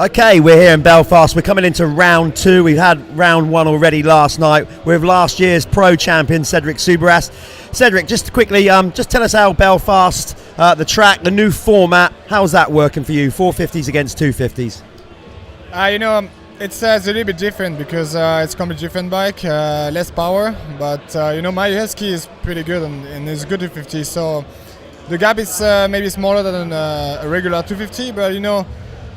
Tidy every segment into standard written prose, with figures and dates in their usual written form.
Okay, we're here in Belfast. We're coming into round two. We've had round one already last night with last year's pro champion, Cedric Soubeyras. Cedric, just quickly, just tell us how Belfast, the track, the new format, how's that working for you? 450s against 250s? It's a little bit different because it's a completely different bike, less power. But, my husky is pretty good and it's good 250. So the gap is maybe smaller than a regular 250, but,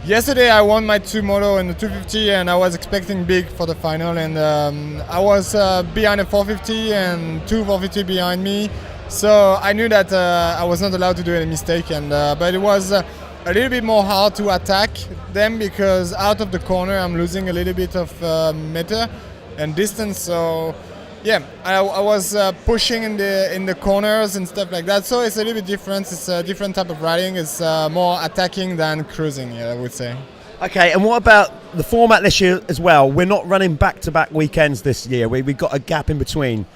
yesterday I won my two moto in the 250 and I was expecting big for the final, and I was behind a 450 and two 450 behind me, so I knew that I was not allowed to do any mistake, and but it was a little bit more hard to attack them because out of the corner I'm losing a little bit of meter and distance, so yeah, I was pushing in the corners and stuff like that, so it's a little bit different. It's a different type of riding. It's more attacking than cruising, I would say. Okay, and what about the format this year as well? We're not running back-to-back weekends this year. We've got a gap in between.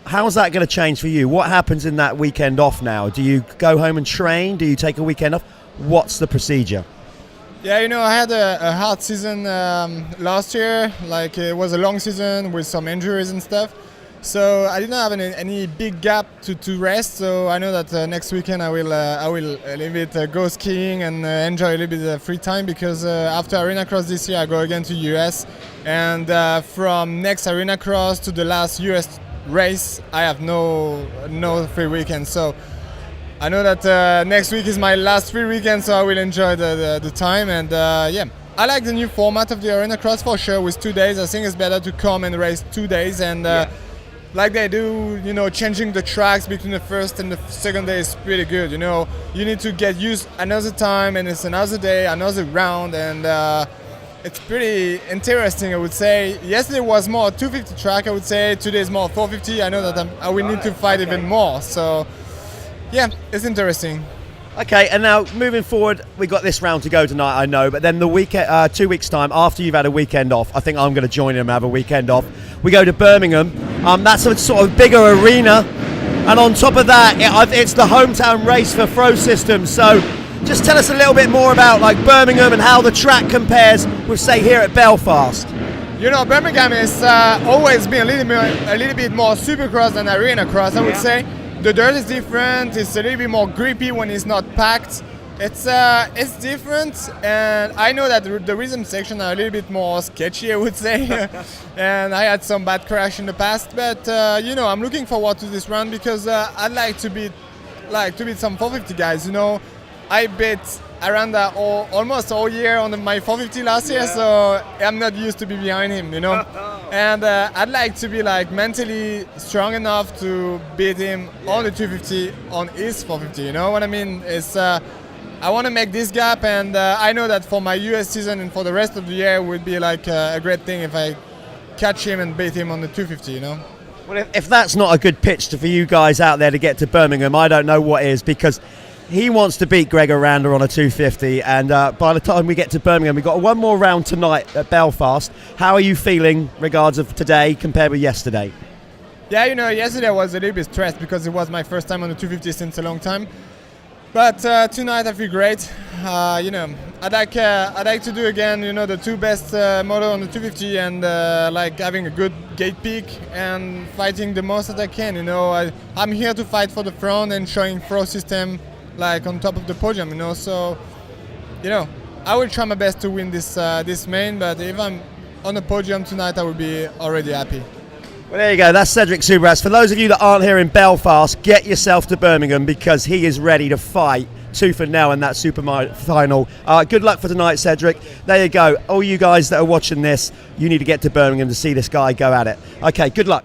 How's that going to change for you? What happens in that weekend off now? Do you go home and train? Do you take a weekend off? What's the procedure? Yeah, I had a hard season last year. Like, it was a long season with some injuries and stuff. So I didn't have any big gap to rest. So I know that next weekend I will a little bit go skiing and enjoy a little bit of free time, because after Arena Cross this year I go again to US, and from next Arena Cross to the last US race I have no free weekend. So I know that next week is my last free weekend, so I will enjoy the time. And yeah, I like the new format of the Arena Cross for sure with 2 days. I think it's better to come and race 2 days, and like they do, changing the tracks between the first and the second day is pretty good. You need to get used another time, and it's another day, another round, and it's pretty interesting, I would say. Yesterday was more 250 track, I would say. Today is more 450. I know that I will need to fight even more, so yeah, it's interesting. Okay, and now moving forward, we got this round to go tonight, I know, but then the weekend, 2 weeks' time, after you've had a weekend off, I think I'm going to join them and have a weekend off. We go to Birmingham. That's a sort of bigger arena, and on top of that, it's the hometown race for Fro Systems. So just tell us a little bit more about Birmingham and how the track compares with, say, here at Belfast. Birmingham has always been a little bit more supercross than Arena Cross, I would say. The dirt is different. It's a little bit more grippy when it's not packed. It's different, and I know that the rhythm section are a little bit more sketchy, I would say. And I had some bad crash in the past, but I'm looking forward to this round because I'd like to beat some 450 guys. I beat Aranda almost all year on my 450 last year, so I'm not used to be behind him, And I'd like to be mentally strong enough to beat him on the 250 on his 450. You know what I mean? It's I want to make this gap, and I know that for my US season and for the rest of the year, it would be a great thing if I catch him and beat him on the 250. Well, if that's not a good pitch for you guys out there to get to Birmingham, I don't know what is, because he wants to beat Greg Aranda on a 250, and by the time we get to Birmingham, we've got one more round tonight at Belfast. How are you feeling regards of today compared with yesterday? Yeah, yesterday I was a little bit stressed because it was my first time on the 250 since a long time. But tonight I feel great. I'd like to do again, the two best moto on the 250, and having a good gate peak and fighting the most that I can. I'm here to fight for the front and showing Fro System on top of the podium, So, I will try my best to win this main. But if I'm on the podium tonight, I will be already happy. Well, there you go. That's Cedric Soubeyras. For those of you that aren't here in Belfast, get yourself to Birmingham, because he is ready to fight tooth and nail in that super final. Good luck for tonight, Cedric. There you go. All you guys that are watching this, you need to get to Birmingham to see this guy go at it. Okay, good luck.